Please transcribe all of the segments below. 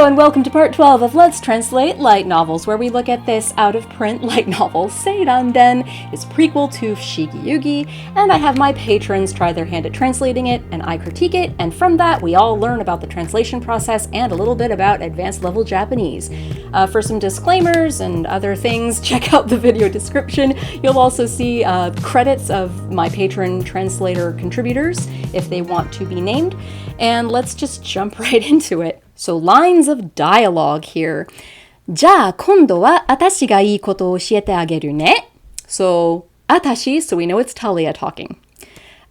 Hello and welcome to part 12 of Let's Translate Light Novels, where we look at this out-of-print light novel, Seiran Den, its prequel to Fushigi Yugi, and I have my patrons try their hand at translating it, and I critique it, and from that we all learn about the translation process and a little bit about advanced level Japanese. For some disclaimers and other things, check out the video description. You'll also see credits of my patron translator contributors, if they want to be named, and let's just jump right into it. So lines of dialogue here. じゃあ今度は私がいいことを教えてあげるね。So, 私, so we know it's Talia talking.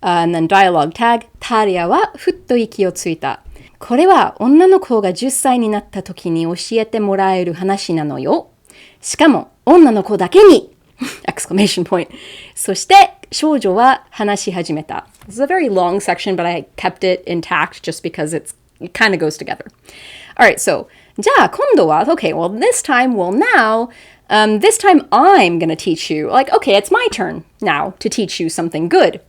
And then dialogue tag, タリアはふっと息をついた。これは女の子が10歳になった時に教えてもらえる話なのよ。しかも女の子だけにexclamation point. そして少女は話し始めた。This is a very long section, but I kept it intact just because it kind of goes together. All right, so じゃあ今度は okay, well this time, well now, this time I'm gonna teach you, like, okay, it's my turn now to teach you something good.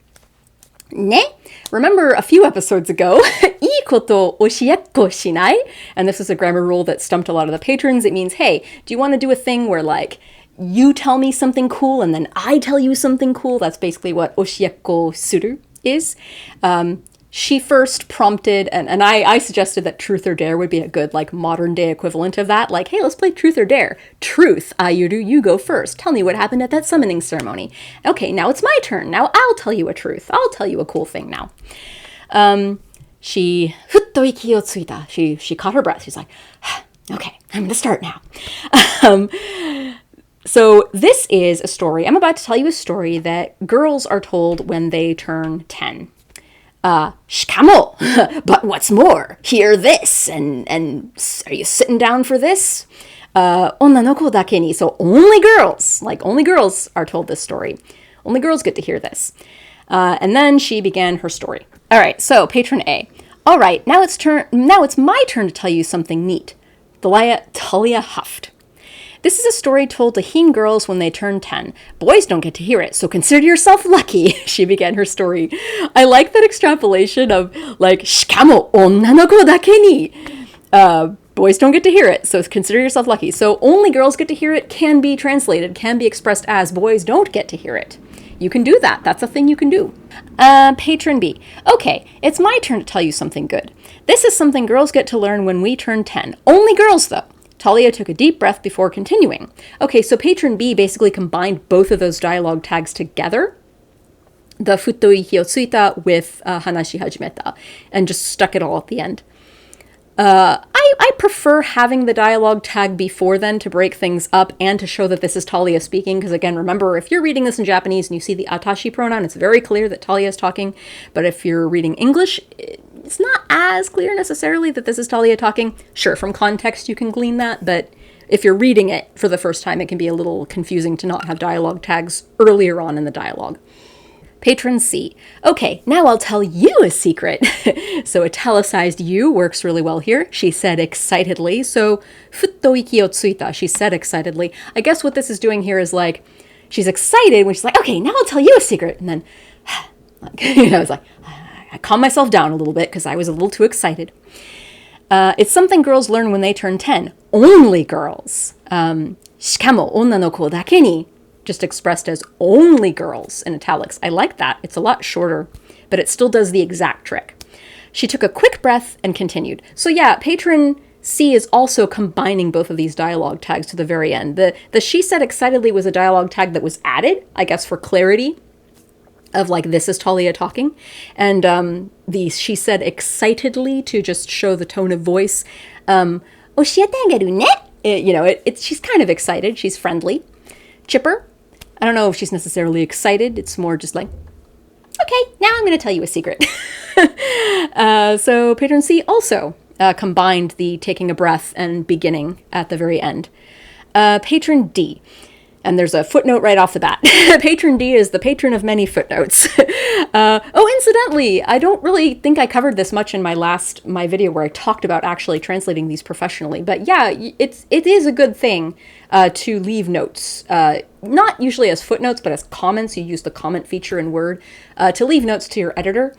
ね? Remember a few episodes ago, いいこと教えっこしない? And this is a grammar rule that stumped a lot of the patrons. It means, hey, do you want to do a thing where like, you tell me something cool and then I tell you something cool? That's basically what 教えっこする is. She first prompted, and I suggested that Truth or Dare would be a good, like, modern-day equivalent of that. Like, hey, let's play Truth or Dare. Truth, Ayuru, you go first. Tell me what happened at that summoning ceremony. Okay, now it's my turn. Now I'll tell you a truth. I'll tell you a cool thing now. She caught her breath. She's like, okay, I'm going to start now. So this is a story. I'm about to tell you a story that girls are told when they turn 10. しかも, but what's more, hear this, and are you sitting down for this? 女の子だけに, so only girls are told this story. Only girls get to hear this. And then she began her story. All right, so patron A. All right, now it's my turn to tell you something neat. Talia huffed. This is a story told to heen girls when they turn 10. Boys don't get to hear it, so consider yourself lucky, she began her story. I like that extrapolation of, like, しかも女の子だけに. Boys don't get to hear it, so consider yourself lucky. So only girls get to hear it can be translated, can be expressed as boys don't get to hear it. You can do that. That's a thing you can do. Patron B. Okay, it's my turn to tell you something good. This is something girls get to learn when we turn 10. Only girls, though. Talia took a deep breath before continuing. Okay, so patron B basically combined both of those dialogue tags together, the futto iki o tsuita with hanashi hajimeta, and just stuck it all at the end. I prefer having the dialogue tag before then to break things up and to show that this is Talia speaking, because again, remember, if you're reading this in Japanese and you see the atashi pronoun, it's very clear that Talia is talking, but if you're reading English, it's not as clear necessarily that this is Talia talking. Sure, from context you can glean that, but if you're reading it for the first time, it can be a little confusing to not have dialogue tags earlier on in the dialogue. Patron C. Okay, now I'll tell you a secret. So italicized you works really well here. She said excitedly. So futto iki o tsuita, she said excitedly. I guess what this is doing here is like, she's excited when she's like, okay, now I'll tell you a secret. And then, it's like, I calm myself down a little bit because I was a little too excited. It's something girls learn when they turn 10. Only girls. しかも女の子だけに, just expressed as only girls in italics. I like that. It's a lot shorter, but it still does the exact trick. She took a quick breath and continued. So yeah, patron C is also combining both of these dialogue tags to the very end. The she said excitedly was a dialogue tag that was added, I guess for clarity, of like, this is Talia talking. And the she said excitedly to just show the tone of voice. 教えてあげるね. She's kind of excited. She's friendly. Chipper. I don't know if she's necessarily excited. It's more just like, okay, now I'm going to tell you a secret. So patron C also combined the taking a breath and beginning at the very end. Patron D. And there's a footnote right off the bat. Patron D is the patron of many footnotes. Incidentally, I don't really think I covered this much in my video where I talked about actually translating these professionally. But yeah, it is a good thing to leave notes. not usually as footnotes, but as comments. You use the comment feature in Word to leave notes to your editor.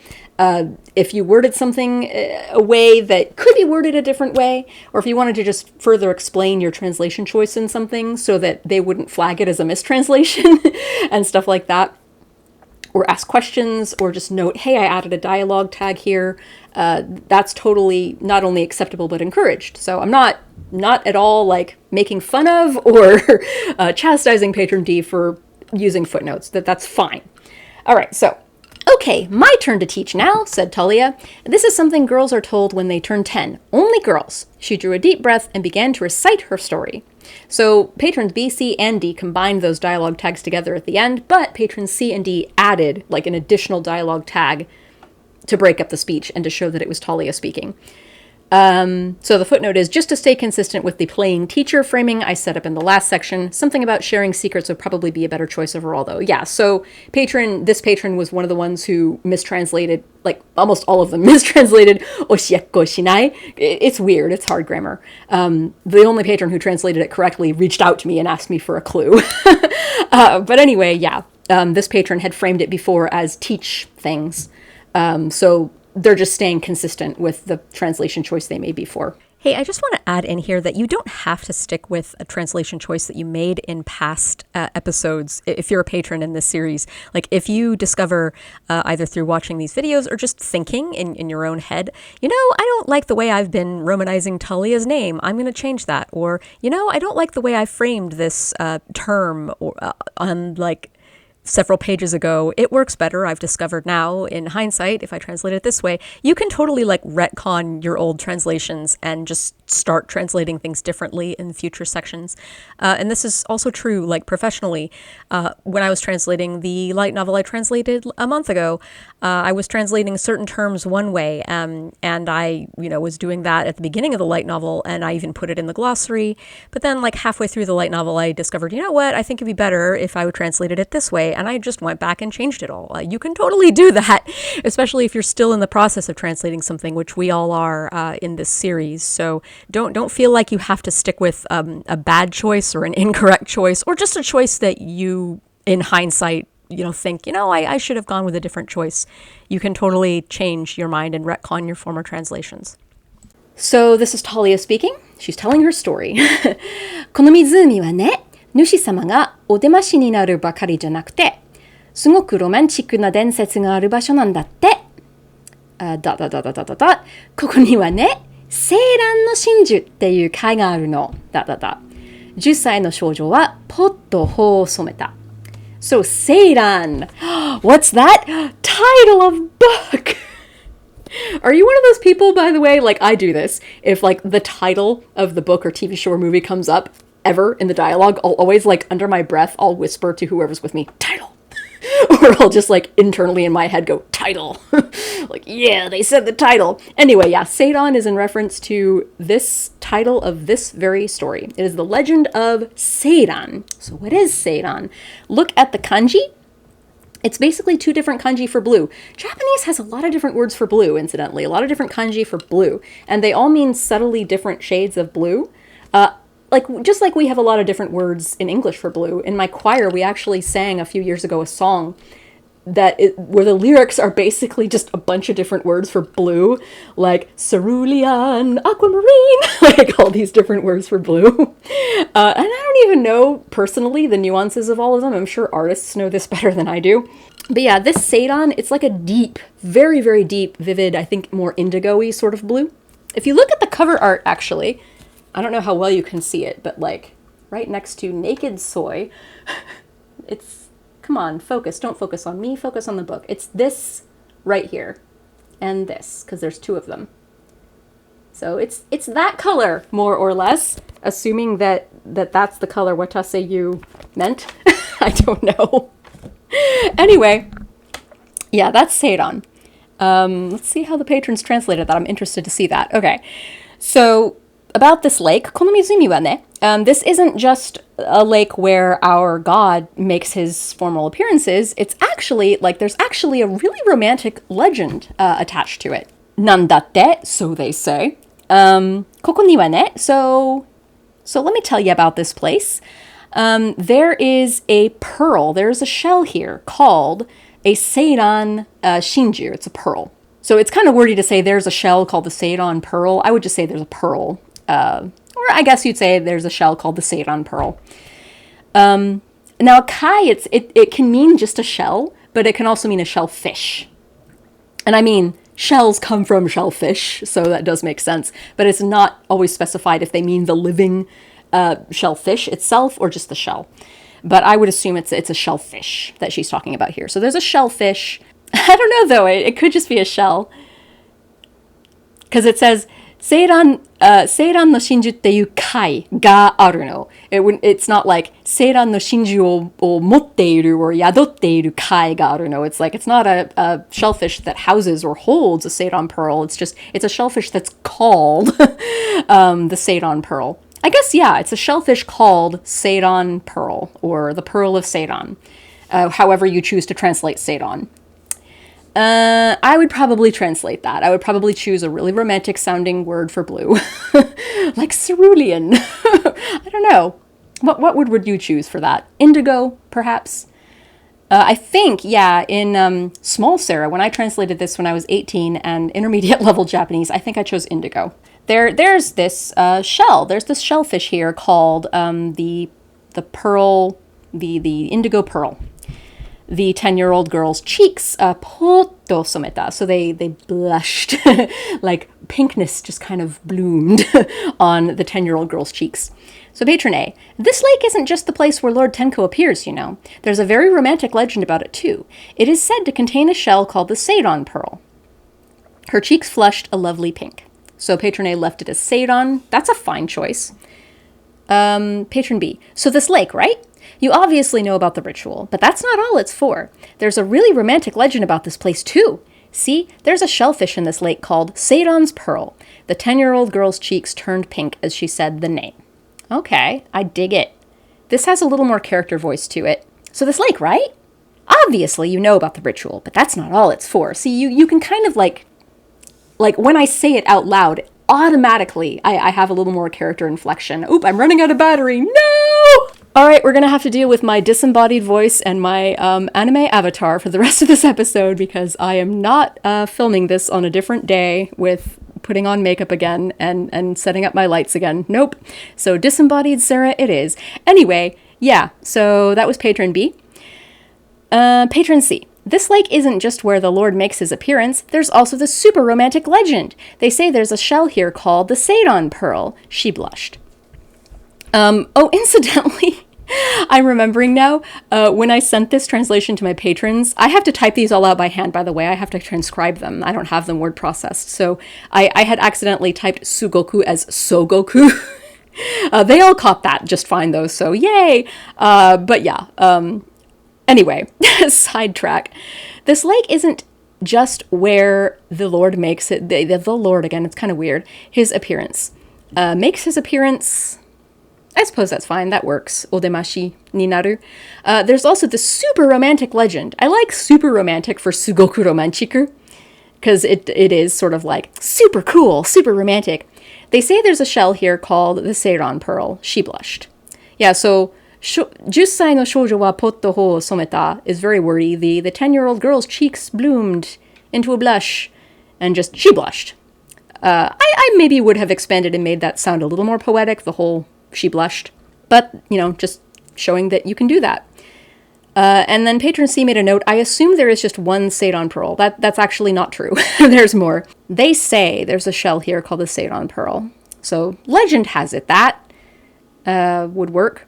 If you worded something a way that could be worded a different way, or if you wanted to just further explain your translation choice in something so that they wouldn't flag it as a mistranslation and stuff like that, or ask questions, or just note, hey, I added a dialogue tag here, that's totally not only acceptable but encouraged. So I'm not at all like making fun of or chastising Patron D for using footnotes. That's fine. All right, so, okay, my turn to teach now, said Talia. This is something girls are told when they turn 10. Only girls. She drew a deep breath and began to recite her story. So patrons B, C, and D combined those dialogue tags together at the end, but patrons C and D added like an additional dialogue tag to break up the speech and to show that it was Talia speaking. So the footnote is, just to stay consistent with the playing teacher framing I set up in the last section, something about sharing secrets would probably be a better choice overall, though. Yeah, so this patron was one of the ones who mistranslated, like almost all of them mistranslated oshiekko shinai. It's weird, it's hard grammar. The only patron who translated it correctly reached out to me and asked me for a clue. But anyway, yeah, this patron had framed it before as teach things. So they're just staying consistent with the translation choice they made before. Hey, I just want to add in here that you don't have to stick with a translation choice that you made in past episodes if you're a patron in this series. Like if you discover either through watching these videos or just thinking in your own head, I don't like the way I've been romanizing Talia's name. I'm going to change that. Or, I don't like the way I framed this term on like several pages ago. It works better, I've discovered now in hindsight, if I translate it this way. You can totally like retcon your old translations and just start translating things differently in future sections. And this is also true like professionally. When I was translating the light novel I translated a month ago, I was translating certain terms one way, and I was doing that at the beginning of the light novel, and I even put it in the glossary. But then like halfway through the light novel, I discovered, what, I think it'd be better if I would translate it this way. And I just went back and changed it all. You can totally do that, especially if you're still in the process of translating something, which we all are in this series. So don't feel like you have to stick with a bad choice or an incorrect choice, or just a choice that you, in hindsight, think, I should have gone with a different choice. You can totally change your mind and retcon your former translations. So this is Talia speaking. She's telling her story. この湖はね、主様がお出ましになるばかりじゃなくて、すごくロマンチックな伝説がある場所なんだって。ここにはね、セイランの真珠っていう貝があるの。10歳の少女はポッと頬を染めた。So Seiran, what's that? Title of book. Are you one of those people, by the way, like I do this, if like the title of the book or TV show or movie comes up ever in the dialogue, I'll always like under my breath, I'll whisper to whoever's with me, title. Or I'll just like internally in my head go, title. Like, yeah, they said the title. Anyway, yeah, Seiran is in reference to this title of this very story. It is the legend of Seiran. So what is Seiran? Look at the kanji. It's basically two different kanji for blue. Japanese has a lot of different words for blue, incidentally. A lot of different kanji for blue. And they all mean subtly different shades of blue. Just like we have a lot of different words in English for blue. In my choir, we actually sang a few years ago a song where the lyrics are basically just a bunch of different words for blue, like cerulean, aquamarine, like all these different words for blue. And I don't even know personally the nuances of all of them. I'm sure artists know this better than I do. But yeah, this Seiran, it's like a deep, very, very deep, vivid, I think more indigo-y sort of blue. If you look at the cover art, actually, I don't know how well you can see it, but like right next to Naked Soy, it's, come on, focus. Don't focus on me, focus on the book. It's this right here and this, because there's two of them. So it's that color, more or less, assuming that's the color Wataseyu meant. I don't know. Anyway, yeah, that's Seiran. Let's see how the patrons translated that. I'm interested to see that. Okay, so about this lake, konomizumi wa ne, this isn't just a lake where our god makes his formal appearances. It's actually, there's actually a really romantic legend attached to it. Nandatte, so they say. Koko ni wa ne, so let me tell you about this place. There is a pearl. There's a shell here called a Seiran Shinju. It's a pearl. So it's kind of wordy to say there's a shell called the Seiran pearl. I would just say there's a pearl. Or I guess you'd say there's a shell called the Seiran pearl. Now, kai, it can mean just a shell, but it can also mean a shellfish. And I mean, shells come from shellfish, so that does make sense. But it's not always specified if they mean the living shellfish itself or just the shell. But I would assume it's a shellfish that she's talking about here. So there's a shellfish. I don't know, though. It could just be a shell. Because it says, Seiran no shinju teiyu kai ga aru no. It's not like, Seiran no shinju o motteiru or yadotteiru kai ga aru no. It's like, it's not a shellfish that houses or holds a Seiran pearl. It's a shellfish that's called the Seiran pearl. I guess, yeah, it's a shellfish called Seiran pearl, or the pearl of Seiran, however you choose to translate Seiran. I would probably translate that. I would probably choose a really romantic sounding word for blue, like cerulean. I don't know. What word would you choose for that? Indigo, perhaps? I think, yeah, in Small Sarah, when I translated this when I was 18 and intermediate level Japanese, I think I chose indigo. There's this shell. There's this shellfish here called the pearl, the indigo pearl. The 10-year-old girl's cheeks potto someta, so they blushed, like pinkness just kind of bloomed on the 10-year-old girl's cheeks. So patron A, this lake isn't just the place where Lord Tenko appears, you know. There's a very romantic legend about it too. It is said to contain a shell called the Seiran pearl. Her cheeks flushed a lovely pink. So patron A left it as Seiran. That's a fine choice. Patron B, so this lake, right? You obviously know about the ritual, but that's not all it's for. There's a really romantic legend about this place too. See, there's a shellfish in this lake called Seiran's Pearl. The 10-year-old girl's cheeks turned pink as she said the name. Okay, I dig it. This has a little more character voice to it. So this lake, right? Obviously you know about the ritual, but that's not all it's for. See, you can kind of like when I say it out loud, automatically I have a little more character inflection. Oop, I'm running out of battery. No! All right, we're going to have to deal with my disembodied voice and my anime avatar for the rest of this episode because I am not filming this on a different day with putting on makeup again and setting up my lights again. Nope. So disembodied Sarah it is. Anyway, yeah, so that was patron B. Patron C. This lake isn't just where the Lord makes his appearance, there's also the super romantic legend. They say there's a shell here called the Seiran Pearl. She blushed. Oh, incidentally, I'm remembering now, when I sent this translation to my patrons, I have to type these all out by hand, by the way. I have to transcribe them. I don't have them word processed. So I had accidentally typed Sugoku as Sogoku. They all caught that just fine, though, so yay! But yeah, anyway, sidetrack. This lake isn't just where the Lord makes it, the Lord, again, it's kind of weird, his appearance. Makes his appearance... I suppose that's fine, that works. Odemashi ni naru. There's also the super romantic legend. I like super romantic for sugoku romanchiku, because it is sort of like super cool, super romantic. They say there's a shell here called the Seiran Pearl. She blushed. Yeah, so 10 no shoujo wa potto ho someta is very wordy. The 10-year-old girl's cheeks bloomed into a blush, and just, she blushed. I maybe would have expanded and made that sound a little more poetic, the whole she blushed. But, you know, just showing that you can do that. And then patron C made a note, I assume there is just one Seiran Pearl. That's actually not true. There's more. They say there's a shell here called the Seiran Pearl. So legend has it that would work.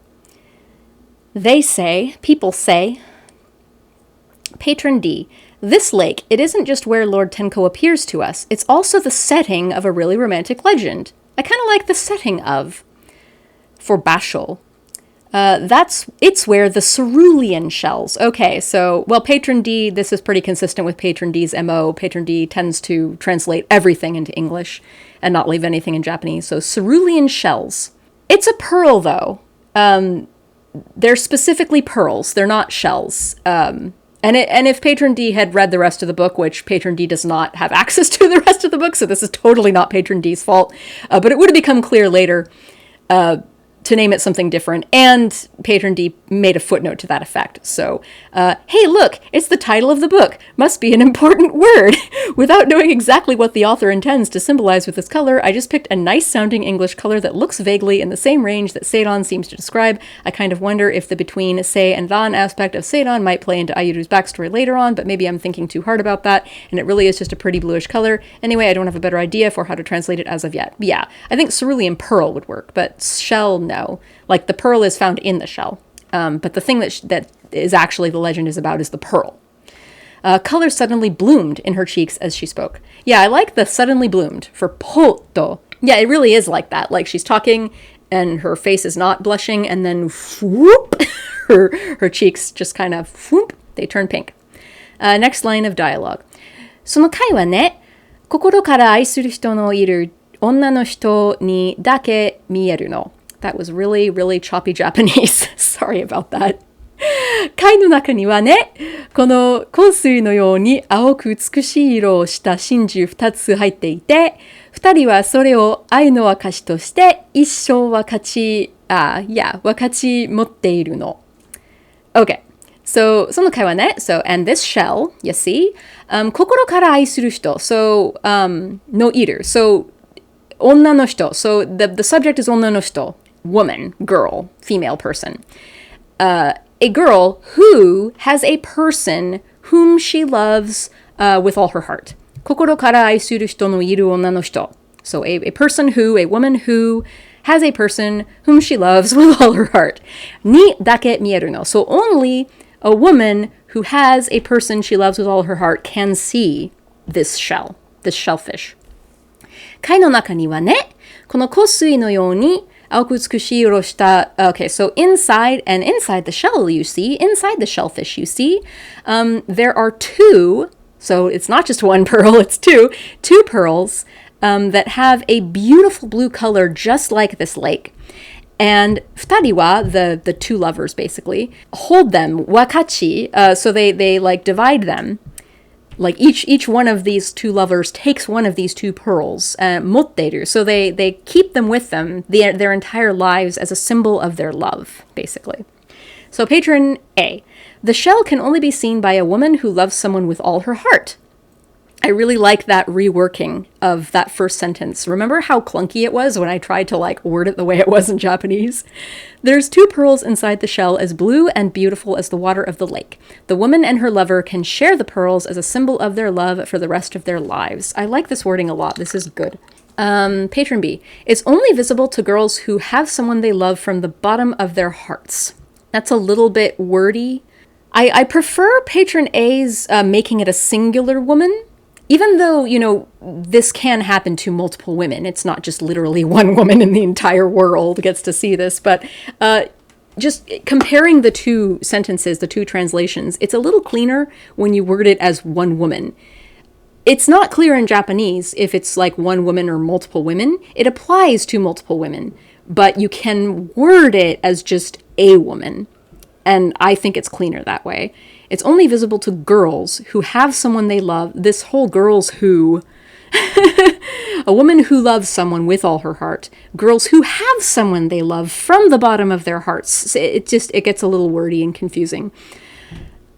They say, people say, patron D, this lake, it isn't just where Lord Tenko appears to us. It's also the setting of a really romantic legend. I kind of like the setting of... For Bashul. It's where the cerulean shells. Okay, so, well, Patron D, this is pretty consistent with Patron D's MO. Patron D tends to translate everything into English and not leave anything in Japanese. So, cerulean shells. It's a pearl, though. They're specifically pearls. They're not shells. And if Patron D had read the rest of the book, which Patron D does not have access to the rest of the book, so this is totally not Patron D's fault, but it would have become clear later, to name it something different, and Patron D made a footnote to that effect. So, hey, look, it's the title of the book. Must be an important word. Without knowing exactly what the author intends to symbolize with this color, I just picked a nice-sounding English color that looks vaguely in the same range that Seiran seems to describe. I kind of wonder if the between Sei and Dan aspect of Seiran might play into Ayuru's backstory later on, but maybe I'm thinking too hard about that, and it really is just a pretty bluish color. Anyway, I don't have a better idea for how to translate it as of yet. Yeah, I think cerulean pearl would work, but shell, no. Like, the pearl is found in the shell. But the thing that is actually the legend is about is the pearl. Color suddenly bloomed in her cheeks as she spoke. Yeah, I like the suddenly bloomed for poto. Yeah, it really is like that. Like, she's talking and her face is not blushing, and then whoop, her cheeks just kind of whoop, they turn pink. Next line of dialogue. その回はね、心から愛する人のいる女の人にだけ見えるの. That was really, really choppy Japanese. Sorry about that. 貝の中にはね、この香水のように青く美しい色をした真珠2つ入っていて、2人はそれを愛の証として一生分かち持っているの. Okay. So, その会話ね. So, and this shell, you see, 心から愛する人. So, no eater. So, 女の人. So, the subject is 女の人. Woman, girl, female person. A girl who has a person whom she loves with all her heart. 心から愛する人のいる女の人. So, a person who, a woman who has a person whom she loves with all her heart. にだけ見えるの. So, only a woman who has a person she loves with all her heart can see this shell, this shellfish. 貝の中にはね、この香水のように青く美しい色した Okay, so inside the shell you see, inside the shellfish you see, there are two, so it's not just one pearl, it's two pearls that have a beautiful blue color just like this lake. And 二人は, the two lovers basically, hold them, wakachi, so they like divide them. Like each one of these two lovers takes one of these two pearls, motteru, so they keep them with them their entire lives as a symbol of their love, basically. So patron A. The shell can only be seen by a woman who loves someone with all her heart. I really like that reworking of that first sentence. Remember how clunky it was when I tried to like word it the way it was in Japanese? There's two pearls inside the shell as blue and beautiful as the water of the lake. The woman and her lover can share the pearls as a symbol of their love for the rest of their lives. I like this wording a lot. This is good. Patron B. It's only visible to girls who have someone they love from the bottom of their hearts. That's a little bit wordy. I prefer patron A's making it a singular woman. Even though, you know, this can happen to multiple women. It's not just literally one woman in the entire world gets to see this. But just comparing the two sentences, the two translations, it's a little cleaner when you word it as one woman. It's not clear in Japanese if it's like one woman or multiple women. It applies to multiple women. But you can word it as just a woman. And I think it's cleaner that way. It's only visible to girls who have someone they love. This whole girls who... a woman who loves someone with all her heart. Girls who have someone they love from the bottom of their hearts. It gets a little wordy and confusing.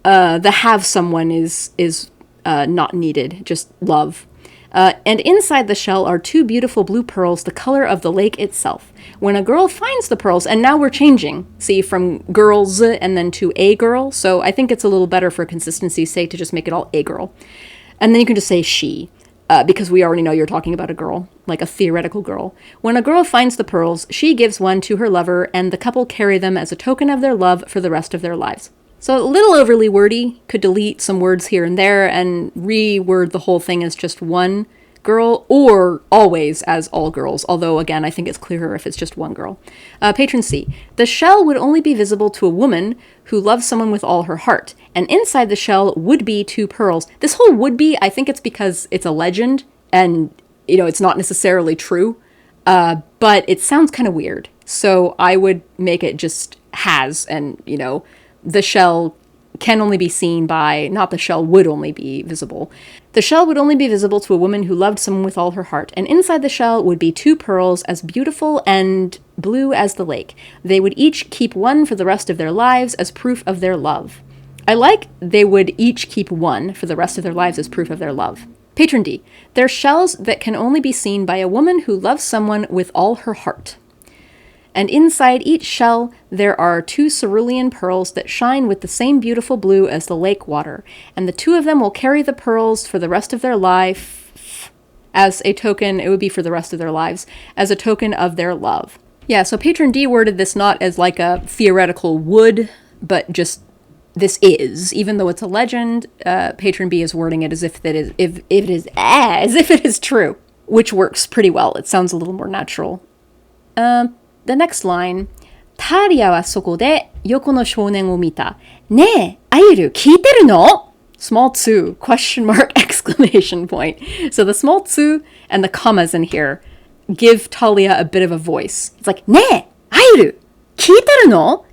The have someone is not needed, just love. And inside the shell are two beautiful blue pearls, the color of the lake itself. When a girl finds the pearls, and now we're changing, see, from girls and then to a girl. So I think it's a little better for consistency's sake to just make it all a girl. And then you can just say she, because we already know you're talking about a girl, like a theoretical girl. When a girl finds the pearls, she gives one to her lover, and the couple carry them as a token of their love for the rest of their lives. So a little overly wordy, could delete some words here and there and reword the whole thing as just one girl, or always as all girls, although again I think it's clearer if it's just one girl. Patron C. The shell would only be visible to a woman who loves someone with all her heart, and inside the shell would be two pearls. This whole would be, I think it's because it's a legend, and you know, it's not necessarily true, but it sounds kind of weird, so I would make it just has, and you know, the shell can only be seen by, not the shell would only be visible. The shell would only be visible to a woman who loved someone with all her heart, and inside the shell would be 2 pearls as beautiful and blue as the lake. They would each keep one for the rest of their lives as proof of their love. I like they would each keep one for the rest of their lives as proof of their love. Patron D. They're shells that can only be seen by a woman who loves someone with all her heart. And inside each shell, there are 2 cerulean pearls that shine with the same beautiful blue as the lake water, and the 2 of them will carry the pearls for the rest of their life as a token, it would be for the rest of their lives, as a token of their love. Yeah, so Patron D worded this not as like a theoretical would, but just this is, even though it's a legend, Patron B is wording it as if it is true, which works pretty well. It sounds a little more natural. The next line, タリアはそこで横の少年を見た。ねえ、アユル聞いてるの? Small tsu, question mark, exclamation point. So the small tsu and the commas in here give Talia a bit of a voice. It's like, ねえ、アユル聞いてるの?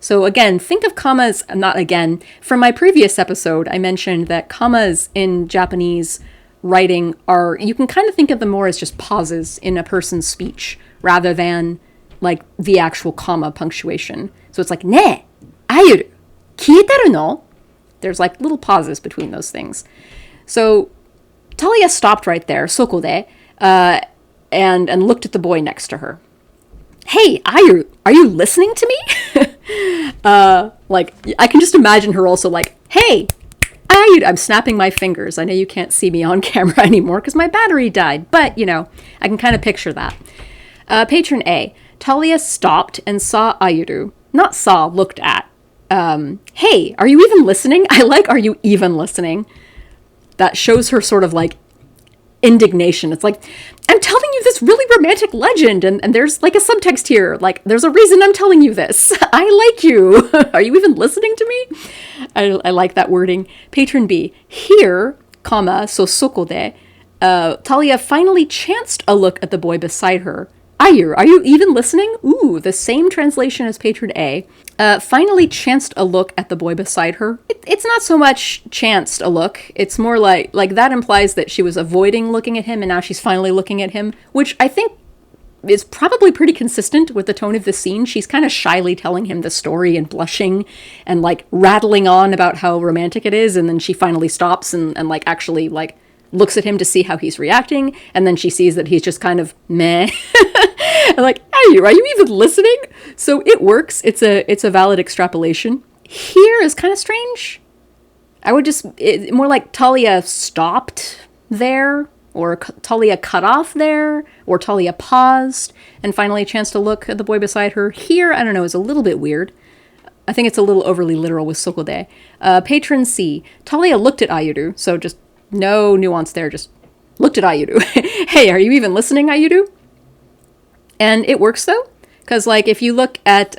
So again, think of commas, not again. From my previous episode, I mentioned that commas in Japanese writing are, you can kind of think of them more as just pauses in a person's speech rather than like the actual comma punctuation. So it's like, ねえ、アユル聞いてるの? There's like little pauses between those things. So Talia stopped right there, そこで, and looked at the boy next to her. Hey, Ayu, are you listening to me? Like, I can just imagine her also like, hey, Ayu, I'm snapping my fingers. I know you can't see me on camera anymore because my battery died, but, you know, I can kind of picture that. Patron A, Talia stopped and saw Ayuru. Not saw, looked at. Hey, are you even listening? I like, are you even listening? That shows her sort of like indignation. It's like, I'm telling you this really romantic legend, and there's like a subtext here. Like, there's a reason I'm telling you this. I like you. Are you even listening to me? I like that wording. Patron B, here, comma, so soko de, Talia finally chanced a look at the boy beside her. Ayu, are you even listening? Ooh, the same translation as Patron A. Finally chanced a look at the boy beside her. It's not so much chanced a look. It's more like that implies that she was avoiding looking at him and now she's finally looking at him, which I think is probably pretty consistent with the tone of the scene. She's kind of shyly telling him the story and blushing and like rattling on about how romantic it is, and then she finally stops and like actually like looks at him to see how he's reacting, and then she sees that he's just kind of meh. And like, are you even listening? So it works. It's a valid extrapolation. Here is kind of strange. I would just, more like Talia stopped there, or Talia cut off there, or Talia paused, and finally chanced to look at the boy beside her. Here, I don't know, is a little bit weird. I think it's a little overly literal with sokode. Patron C, Talia looked at Ayuru, so just no nuance there, just looked at Ayuru. Hey, are you even listening, Ayuru? And it works though, because like if you look at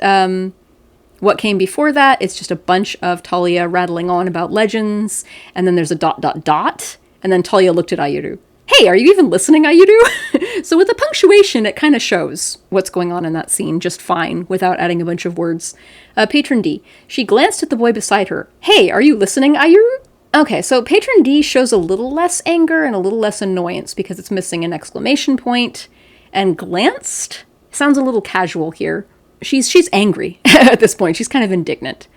what came before that, it's just a bunch of Talia rattling on about legends, and then there's a ... and then Talia looked at Ayuru. Hey, are you even listening, Ayuru? So with the punctuation, it kind of shows what's going on in that scene just fine without adding a bunch of words. Patron D, she glanced at the boy beside her. Hey, are you listening, Ayuru? Okay, so Patron D shows a little less anger and a little less annoyance because it's missing an exclamation point. And glanced sounds a little casual here. She's angry at this point. She's kind of indignant.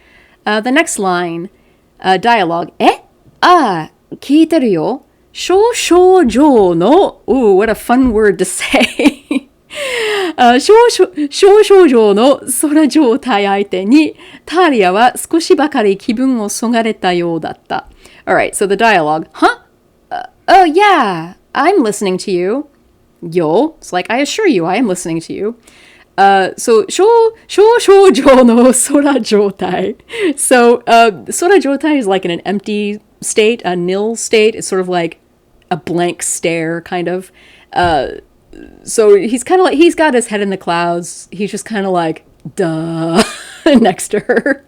The next line, dialogue. 聞いてるよ。少々上の Ooh, what a fun word to say. 少々上の空状態相手にタリアは少しばかり気分をそがれたようだった. Alright, so the dialogue. Huh? Oh yeah, I'm listening to you. Yo, it's like, I assure you, I am listening to you. So, 少々上の空状態. So, 空状態 is like in an empty state, a nil state. It's sort of like a blank stare, kind of. So he's kind of like, he's got his head in the clouds. He's just kind of like, duh, next to her.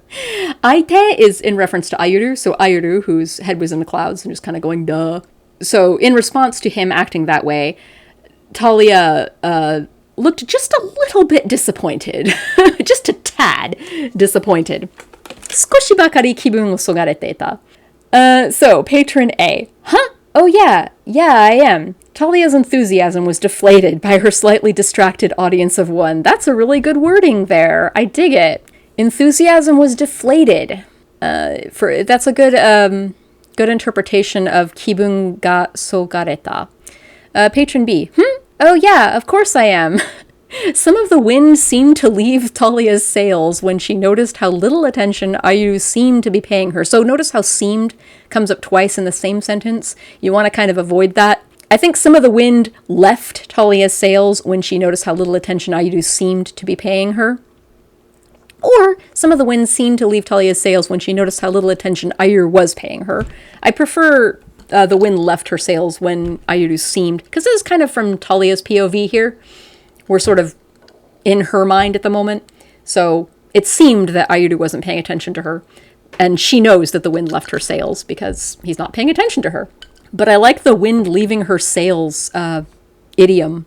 Aite is in reference to Ayuru. So Ayuru, whose head was in the clouds and just kind of going, duh. So in response to him acting that way, Talia looked just a little bit disappointed. Just a tad disappointed. 少しばかり気分をそがれていた. So, Patron A. Huh? Oh yeah, I am. Talia's enthusiasm was deflated by her slightly distracted audience of one. That's a really good wording there. I dig it. Enthusiasm was deflated. That's a good interpretation of kibun ga sogareta. Patron B. Oh yeah, of course I am. Some of the wind seemed to leave Talia's sails when she noticed how little attention Ayu seemed to be paying her. So notice how seemed comes up twice in the same sentence. You want to kind of avoid that. I think some of the wind left Talia's sails when she noticed how little attention Ayu seemed to be paying her. Or some of the wind seemed to leave Talia's sails when she noticed how little attention Ayu was paying her. I prefer the wind left her sails when Ayu seemed, because this is kind of from Talia's POV here. We're sort of in her mind at the moment. So it seemed that Ayu wasn't paying attention to her. And she knows that the wind left her sails because he's not paying attention to her. But I like the wind leaving her sails idiom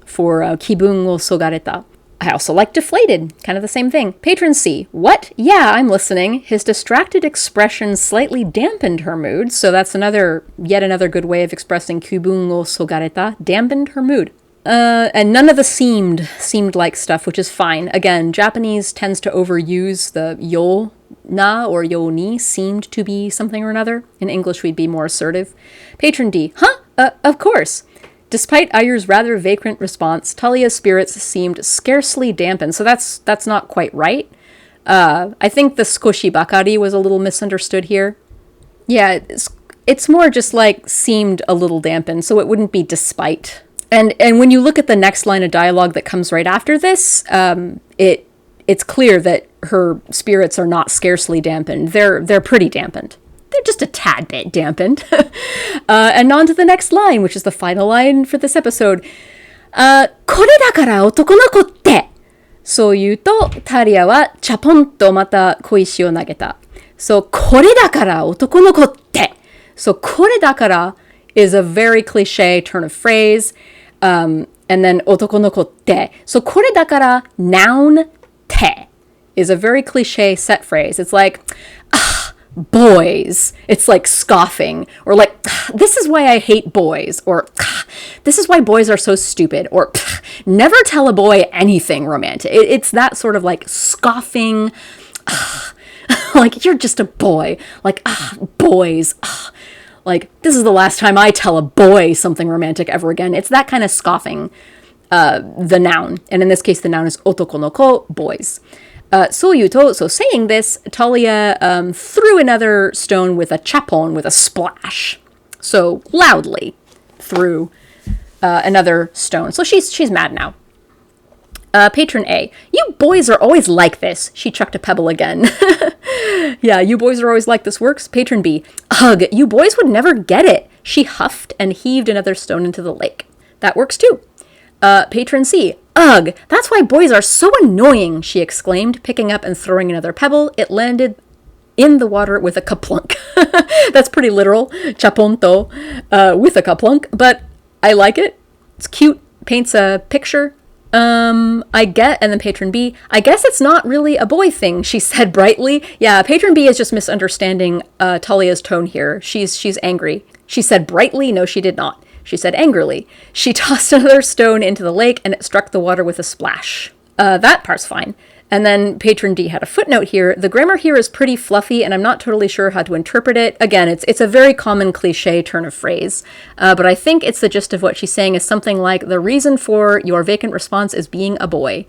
for kibun wo sogareta. I also like deflated, kind of the same thing. Patron C. What? Yeah, I'm listening. His distracted expression slightly dampened her mood. So that's yet another good way of expressing kibun wo sogareta. Dampened her mood. And none of the seemed like stuff, which is fine. Again, Japanese tends to overuse the yo na or yo ni, seemed to be something or another. In English, we'd be more assertive. Patron D. Of course. Despite Ayur's rather vagrant response, Talia's spirits seemed scarcely dampened. So that's not quite right. I think the skoshi bakari was a little misunderstood here. Yeah, it's more just like seemed a little dampened, so it wouldn't be despite. And when you look at the next line of dialogue that comes right after this, it's clear that her spirits are not scarcely dampened. They're pretty dampened. They're just a tad bit dampened. And on to the next line, which is the final line for this episode. これだから男の子って。そう言うと、タリアはチャポンとまた小石を投げた。So, これだから男の子って。So, これだから is a very cliche turn of phrase. And then 男の子って。So, これだから noun て is a very cliche set phrase. It's like, boys. It's like scoffing, or like, this is why I hate boys, or this is why boys are so stupid, or never tell a boy anything romantic. It's that sort of like scoffing, like, you're just a boy, like, boys, like, this is the last time I tell a boy something romantic ever again. It's that kind of scoffing, the noun, and in this case the noun is otoko no ko, boys. So saying this, Talia threw another stone with a chapon, with a splash. So loudly threw another stone. So she's mad now. Patron A. You boys are always like this. She chucked a pebble again. Yeah, you boys are always like this works. Patron B. Ugh, you boys would never get it. She huffed and heaved another stone into the lake. That works too. Patron C. Ugh, that's why boys are so annoying, she exclaimed, picking up and throwing another pebble. It landed in the water with a kaplunk. That's pretty literal, chaponto, with a kaplunk, but I like it. It's cute, paints a picture. And then Patron B, I guess it's not really a boy thing, she said brightly. Yeah, Patron B is just misunderstanding Talia's tone here. She's angry. She said brightly, no she did not. She said angrily. She tossed another stone into the lake and it struck the water with a splash. That part's fine. And then Patron D had a footnote here. The grammar here is pretty fluffy and I'm not totally sure how to interpret it. Again, it's a very common cliche turn of phrase. But I think it's the gist of what she's saying is something like, the reason for your vacant response is being a boy.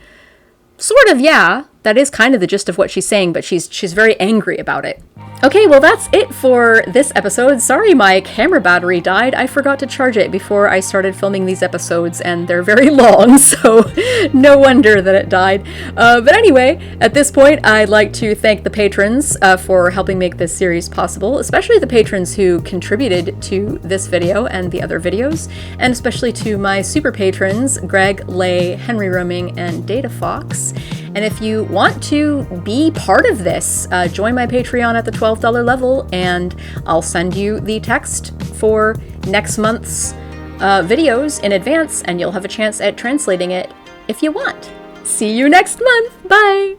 Sort of, yeah. That is kind of the gist of what she's saying, but she's very angry about it. Okay, well that's it for this episode. Sorry my camera battery died. I forgot to charge it before I started filming these episodes, and they're very long, so no wonder that it died. But anyway, at this point, I'd like to thank the patrons for helping make this series possible, especially the patrons who contributed to this video and the other videos, and especially to my super patrons, Greg, Lay, Henry Roaming, and Data Fox. And if you want to be part of this, join my Patreon at the $12 level, and I'll send you the text for next month's videos in advance, and you'll have a chance at translating it if you want. See you next month. Bye!